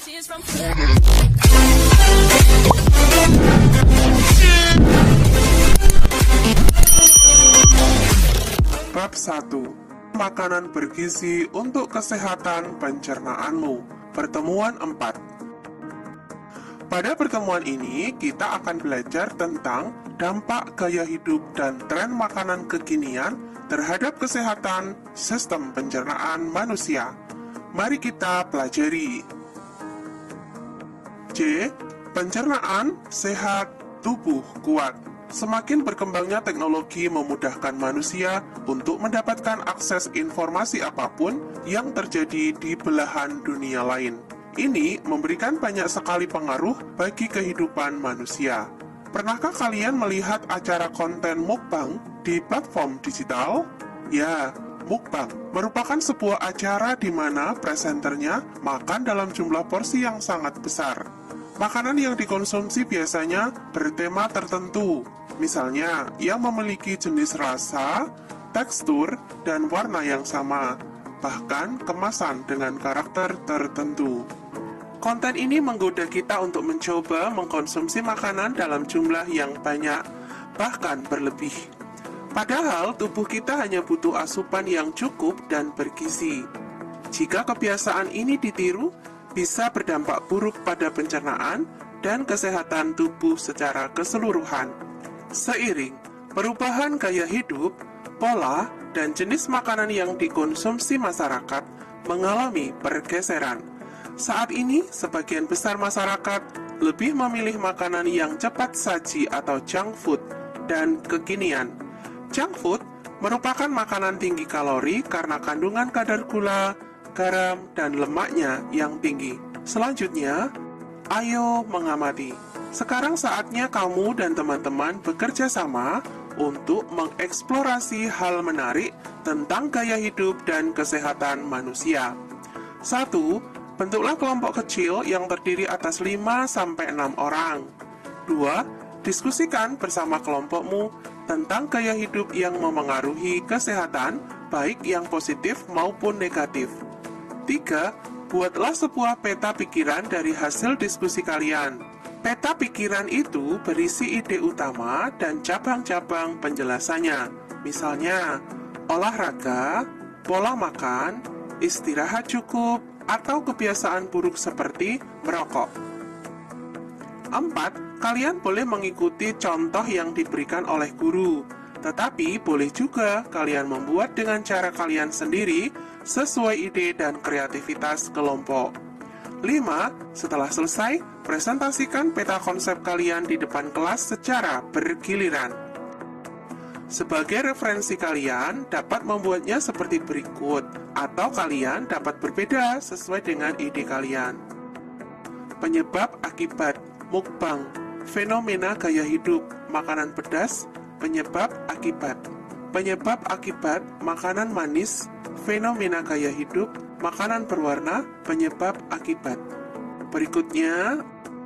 Bab 1. Makanan bergizi untuk kesehatan pencernaanmu. Pertemuan 4. Pada pertemuan ini, kita akan belajar tentang dampak gaya hidup dan tren makanan kekinian terhadap kesehatan sistem pencernaan manusia. Mari kita pelajari. C. Pencernaan sehat, tubuh kuat. Semakin berkembangnya teknologi memudahkan manusia untuk mendapatkan akses informasi apapun yang terjadi di belahan dunia lain. Ini memberikan banyak sekali pengaruh bagi kehidupan manusia. Pernahkah kalian melihat acara konten mukbang di platform digital? Ya, mukbang merupakan sebuah acara di mana presenternya makan dalam jumlah porsi yang sangat besar. Makanan yang dikonsumsi biasanya bertema tertentu, misalnya yang memiliki jenis rasa, tekstur, dan warna yang sama, bahkan kemasan dengan karakter tertentu. Konten ini menggoda kita untuk mencoba mengkonsumsi makanan dalam jumlah yang banyak, bahkan berlebih. Padahal tubuh kita hanya butuh asupan yang cukup dan bergizi. Jika kebiasaan ini ditiru, bisa berdampak buruk pada pencernaan dan kesehatan tubuh secara keseluruhan. Seiring perubahan gaya hidup, pola, dan jenis makanan yang dikonsumsi masyarakat mengalami pergeseran. Saat ini, sebagian besar masyarakat lebih memilih makanan yang cepat saji atau junk food dan kekinian. Junk food merupakan makanan tinggi kalori karena kandungan kadar gula, garam, dan lemaknya yang tinggi. Selanjutnya, ayo mengamati. Sekarang saatnya kamu dan teman-teman bekerja sama untuk mengeksplorasi hal menarik tentang gaya hidup dan kesehatan manusia. 1. Bentuklah kelompok kecil yang terdiri atas 5-6 orang. 2. Diskusikan bersama kelompokmu tentang gaya hidup yang memengaruhi kesehatan, baik yang positif maupun negatif. 3. Buatlah sebuah peta pikiran dari hasil diskusi kalian. Peta pikiran itu berisi ide utama dan cabang-cabang penjelasannya. Misalnya, olahraga, pola makan, istirahat cukup, atau kebiasaan buruk seperti merokok. 4. Kalian boleh mengikuti contoh yang diberikan oleh guru, tetapi boleh juga kalian membuat dengan cara kalian sendiri sesuai ide dan kreativitas kelompok. 5. Setelah selesai, presentasikan peta konsep kalian di depan kelas secara bergiliran. Sebagai referensi kalian dapat membuatnya seperti berikut, atau kalian dapat berbeda sesuai dengan ide kalian. Penyebab akibat mukbang, fenomena gaya hidup, makanan pedas, penyebab akibat. Penyebab akibat makanan manis, fenomena gaya hidup, makanan berwarna, penyebab akibat. Berikutnya,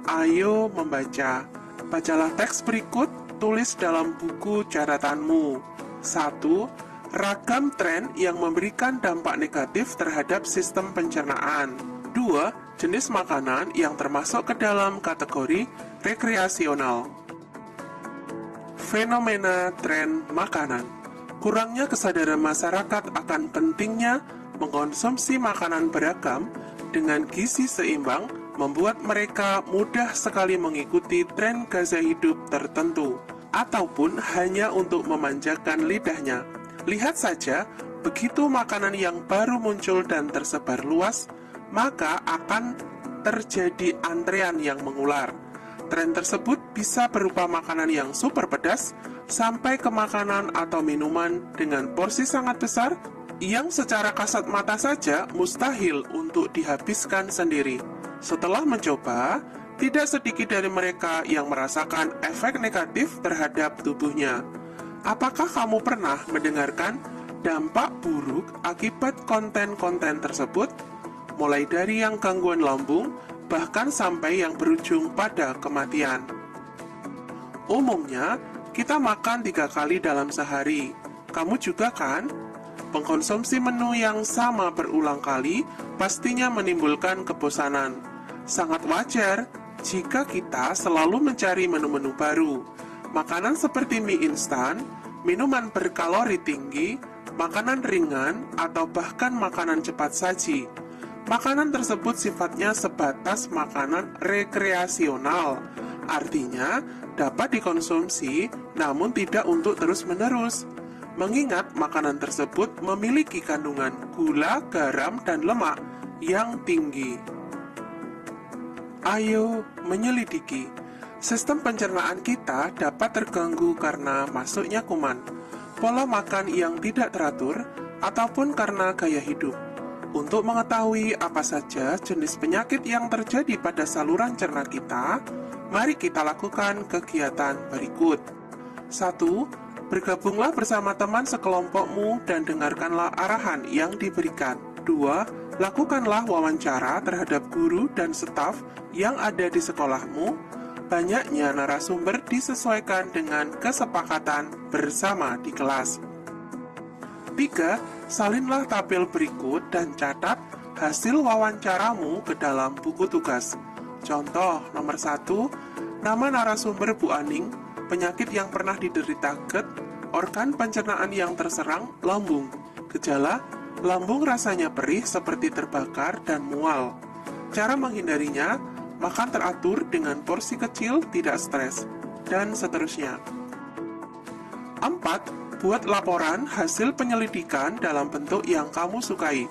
ayo membaca. Bacalah teks berikut, tulis dalam buku catatanmu. 1. Ragam tren yang memberikan dampak negatif terhadap sistem pencernaan. 2. Jenis makanan yang termasuk ke dalam kategori rekreasional. Fenomena tren makanan. Kurangnya kesadaran masyarakat akan pentingnya mengkonsumsi makanan beragam dengan gizi seimbang membuat mereka mudah sekali mengikuti tren gaya hidup tertentu, ataupun hanya untuk memanjakan lidahnya. Lihat saja, begitu makanan yang baru muncul dan tersebar luas, maka akan terjadi antrean yang mengular. Tren tersebut bisa berupa makanan yang super pedas, sampai ke makanan atau minuman dengan porsi sangat besar, yang secara kasat mata saja mustahil untuk dihabiskan sendiri. Setelah mencoba, tidak sedikit dari mereka yang merasakan efek negatif terhadap tubuhnya. Apakah kamu pernah mendengarkan dampak buruk akibat konten-konten tersebut? Mulai dari yang gangguan lambung, bahkan sampai yang berujung pada kematian. Umumnya, kita makan 3 kali dalam sehari. Kamu juga kan? Pengkonsumsi menu yang sama berulang kali pastinya menimbulkan kebosanan. Sangat wajar jika kita selalu mencari menu-menu baru. Makanan seperti mie instan, minuman berkalori tinggi, makanan ringan, atau bahkan makanan cepat saji. Makanan tersebut sifatnya sebatas makanan rekreasional, artinya dapat dikonsumsi namun tidak untuk terus-menerus. Mengingat makanan tersebut memiliki kandungan gula, garam, dan lemak yang tinggi. Ayo menyelidiki. Sistem pencernaan kita dapat terganggu karena masuknya kuman, pola makan yang tidak teratur, ataupun karena gaya hidup. Untuk mengetahui apa saja jenis penyakit yang terjadi pada saluran cerna kita, mari kita lakukan kegiatan berikut. 1. Bergabunglah bersama teman sekelompokmu dan dengarkanlah arahan yang diberikan. 2. Lakukanlah wawancara terhadap guru dan staf yang ada di sekolahmu. Banyaknya narasumber disesuaikan dengan kesepakatan bersama di kelas. 3. Salinlah tabel berikut dan catat hasil wawancaramu ke dalam buku tugas. Contoh nomor 1, nama narasumber Bu Aning, penyakit yang pernah diderita GERD, organ pencernaan yang terserang, lambung. Gejala, lambung rasanya perih seperti terbakar dan mual. Cara menghindarinya, makan teratur dengan porsi kecil, tidak stres, dan seterusnya. 4. Buat laporan hasil penyelidikan dalam bentuk yang kamu sukai.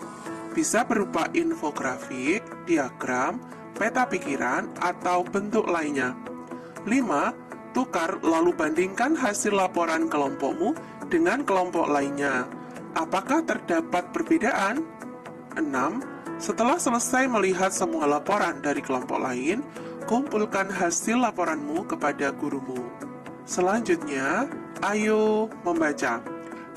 Bisa berupa infografik, diagram, peta pikiran, atau bentuk lainnya. 5. Tukar lalu bandingkan hasil laporan kelompokmu dengan kelompok lainnya. Apakah terdapat perbedaan? 6. Setelah selesai melihat semua laporan dari kelompok lain, kumpulkan hasil laporanmu kepada gurumu. Selanjutnya, ayo membaca.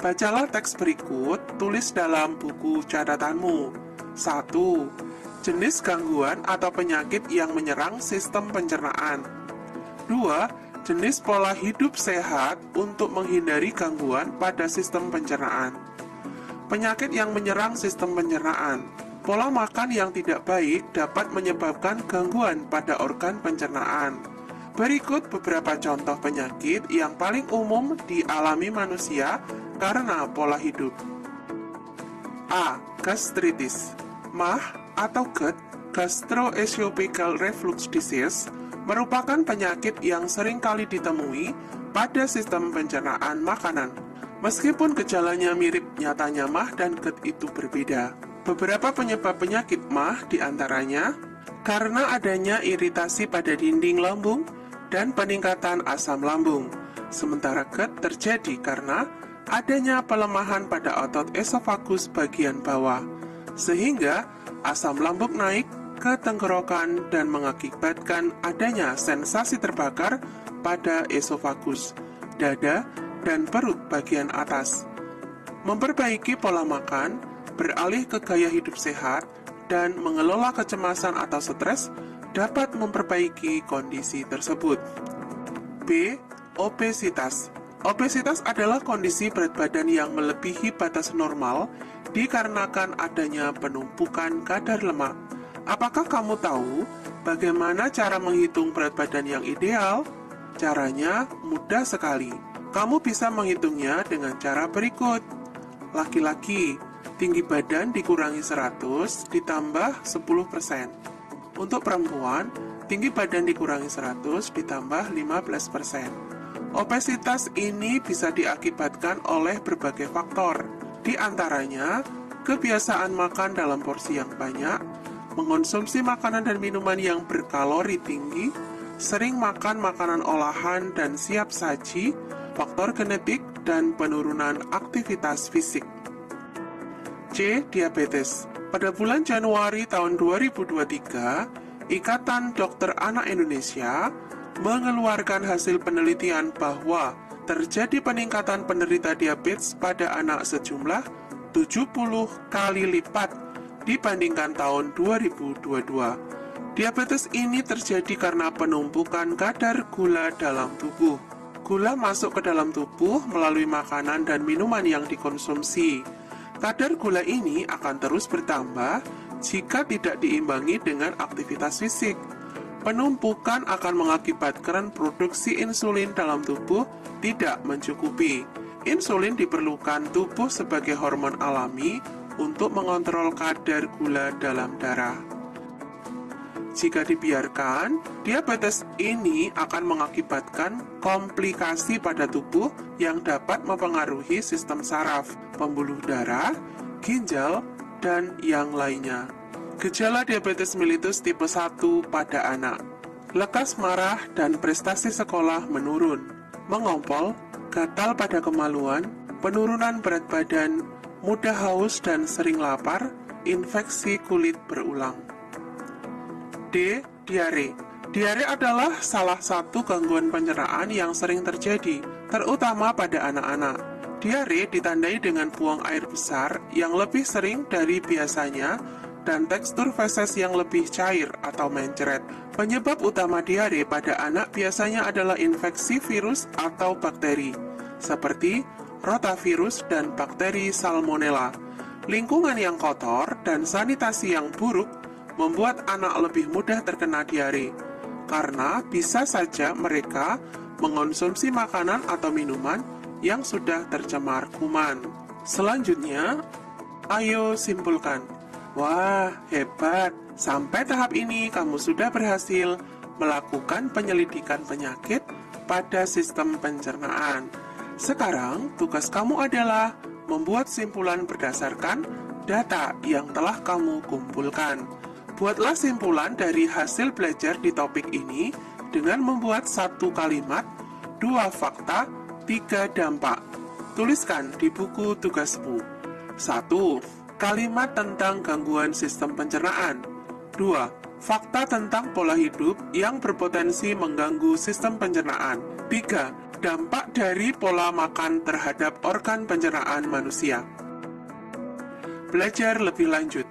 Bacalah teks berikut, tulis dalam buku catatanmu. 1. Jenis gangguan atau penyakit yang menyerang sistem pencernaan. 2. Jenis pola hidup sehat untuk menghindari gangguan pada sistem pencernaan. Penyakit yang menyerang sistem pencernaan. Pola makan yang tidak baik dapat menyebabkan gangguan pada organ pencernaan. Berikut beberapa contoh penyakit yang paling umum dialami manusia karena pola hidup. A. Gastritis. MAH atau GERD, Gastroesophageal Reflux Disease, merupakan penyakit yang sering kali ditemui pada sistem pencernaan makanan. Meskipun gejalanya mirip, nyatanya MAH dan GERD itu berbeda. Beberapa penyebab penyakit MAH diantaranya karena adanya iritasi pada dinding lambung dan peningkatan asam lambung. Sementara GERD terjadi karena adanya pelemahan pada otot esofagus bagian bawah, sehingga asam lambung naik ke tenggorokan dan mengakibatkan adanya sensasi terbakar pada esofagus, dada, dan perut bagian atas. Memperbaiki pola makan, beralih ke gaya hidup sehat, dan mengelola kecemasan atau stres dapat memperbaiki kondisi tersebut. B. Obesitas. Obesitas adalah kondisi berat badan yang melebihi batas normal dikarenakan adanya penumpukan kadar lemak. Apakah kamu tahu bagaimana cara menghitung berat badan yang ideal? Caranya mudah sekali. Kamu bisa menghitungnya dengan cara berikut. Laki-laki, tinggi badan dikurangi 100 ditambah 10%. Untuk perempuan, tinggi badan dikurangi 100 ditambah 15%. Obesitas ini bisa diakibatkan oleh berbagai faktor, di antaranya kebiasaan makan dalam porsi yang banyak, mengonsumsi makanan dan minuman yang berkalori tinggi, sering makan makanan olahan dan siap saji, faktor genetik, dan penurunan aktivitas fisik. C. Diabetes. Pada bulan Januari tahun 2023, Ikatan Dokter Anak Indonesia mengeluarkan hasil penelitian bahwa terjadi peningkatan penderita diabetes pada anak sejumlah 70 kali lipat dibandingkan tahun 2022. Diabetes ini terjadi karena penumpukan kadar gula dalam tubuh. Gula masuk ke dalam tubuh melalui makanan dan minuman yang dikonsumsi. Kadar gula ini akan terus bertambah jika tidak diimbangi dengan aktivitas fisik. Penumpukan akan mengakibatkan produksi insulin dalam tubuh tidak mencukupi. Insulin diperlukan tubuh sebagai hormon alami untuk mengontrol kadar gula dalam darah. Jika dibiarkan, diabetes ini akan mengakibatkan komplikasi pada tubuh yang dapat mempengaruhi sistem saraf, pembuluh darah, ginjal, dan yang lainnya. Gejala diabetes mellitus tipe 1 pada anak: lekas marah dan prestasi sekolah menurun, mengompol, gatal pada kemaluan, penurunan berat badan, mudah haus dan sering lapar, infeksi kulit berulang. D. Diare. Diare adalah salah satu gangguan pencernaan yang sering terjadi, terutama pada anak-anak. Diare ditandai dengan buang air besar yang lebih sering dari biasanya dan tekstur feses yang lebih cair atau mencret. Penyebab utama diare pada anak biasanya adalah infeksi virus atau bakteri, seperti rotavirus dan bakteri salmonella. Lingkungan yang kotor dan sanitasi yang buruk membuat anak lebih mudah terkena diare, karena bisa saja mereka mengonsumsi makanan atau minuman yang sudah tercemar kuman. Selanjutnya, ayo simpulkan. Wah, hebat! Sampai tahap ini kamu sudah berhasil melakukan penyelidikan penyakit pada sistem pencernaan. Sekarang, tugas kamu adalah membuat simpulan berdasarkan data yang telah kamu kumpulkan. Buatlah simpulan dari hasil belajar di topik ini dengan membuat 1 kalimat, 2 fakta, 3 dampak. Tuliskan di buku tugasmu. 1. Kalimat tentang gangguan sistem pencernaan. 2. Fakta tentang pola hidup yang berpotensi mengganggu sistem pencernaan. 3. Dampak dari pola makan terhadap organ pencernaan manusia. Belajar lebih lanjut.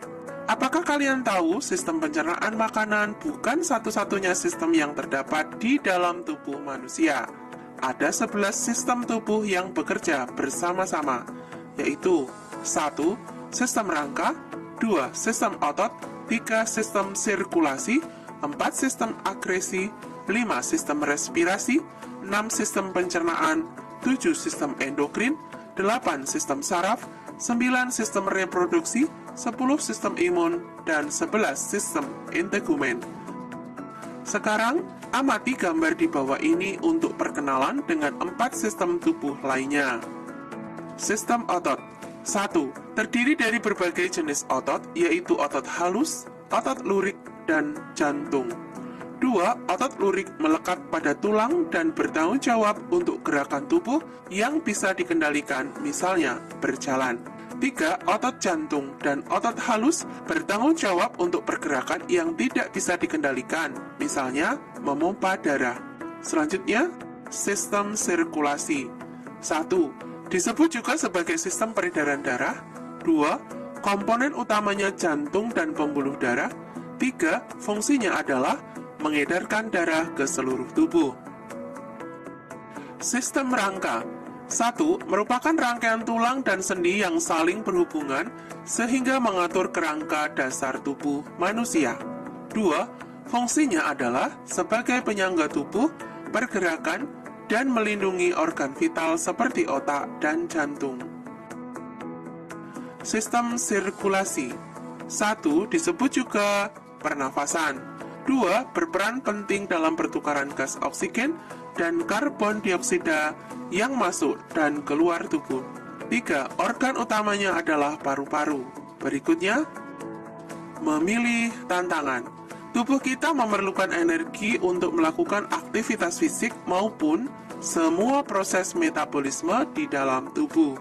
Apakah kalian tahu sistem pencernaan makanan bukan satu-satunya sistem yang terdapat di dalam tubuh manusia? Ada 11 sistem tubuh yang bekerja bersama-sama, yaitu 1. Sistem rangka, 2. Sistem otot, 3. Sistem sirkulasi, 4. Sistem akresi, 5. Sistem respirasi, 6. Sistem pencernaan, 7. Sistem endokrin, 8. Sistem saraf, 9. Sistem reproduksi, 10. Sistem imun, dan 11. Sistem integumen. Sekarang, amati gambar di bawah ini untuk perkenalan dengan 4 sistem tubuh lainnya. Sistem otot. 1. Terdiri dari berbagai jenis otot, yaitu otot halus, otot lurik, dan jantung. 2. Otot lurik melekat pada tulang dan bertanggung jawab untuk gerakan tubuh yang bisa dikendalikan, misalnya berjalan. 3. Otot jantung dan otot halus bertanggung jawab untuk pergerakan yang tidak bisa dikendalikan, misalnya memompa darah. Selanjutnya, sistem sirkulasi. 1. Disebut juga sebagai sistem peredaran darah. 2. Komponen utamanya jantung dan pembuluh darah. 3. Fungsinya adalah mengedarkan darah ke seluruh tubuh. Sistem rangka. 1. Merupakan rangkaian tulang dan sendi yang saling berhubungan sehingga mengatur kerangka dasar tubuh manusia. 2. Fungsinya adalah sebagai penyangga tubuh, pergerakan, dan melindungi organ vital seperti otak dan jantung. Sistem sirkulasi. 1. Disebut juga pernafasan. 2. Berperan penting dalam pertukaran gas oksigen dan karbon dioksida yang masuk dan keluar tubuh. 3. Organ utamanya adalah paru-paru. Berikutnya, memilih tantangan. Tubuh kita memerlukan energi untuk melakukan aktivitas fisik maupun semua proses metabolisme di dalam tubuh.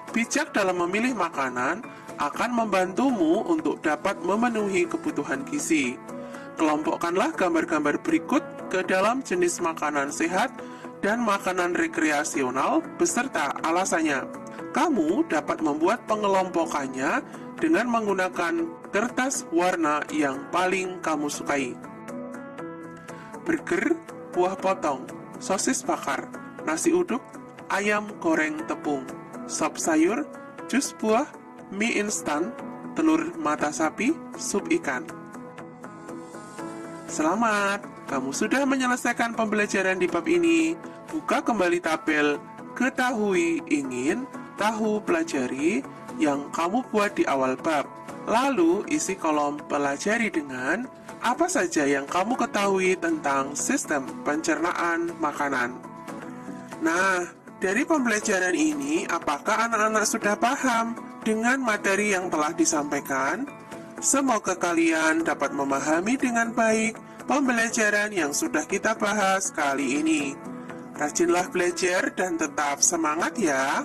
Bijak dalam memilih makanan akan membantumu untuk dapat memenuhi kebutuhan gizi. Kelompokkanlah gambar-gambar berikut ke dalam jenis makanan sehat dan makanan rekreasional beserta alasannya. Kamu dapat membuat pengelompokannya dengan menggunakan kertas warna yang paling kamu sukai. Burger, buah potong, sosis bakar, nasi uduk, ayam goreng tepung, sop sayur, jus buah, mie instan, telur mata sapi, sup ikan. Selamat, kamu sudah menyelesaikan pembelajaran di bab ini. Buka kembali tabel ketahui, ingin, tahu, pelajari yang kamu buat di awal bab. Lalu isi kolom pelajari dengan apa saja yang kamu ketahui tentang sistem pencernaan makanan. Nah, dari pembelajaran ini, apakah anak-anak sudah paham dengan materi yang telah disampaikan? Semoga kalian dapat memahami dengan baik pembelajaran yang sudah kita bahas kali ini. Rajinlah belajar dan tetap semangat ya!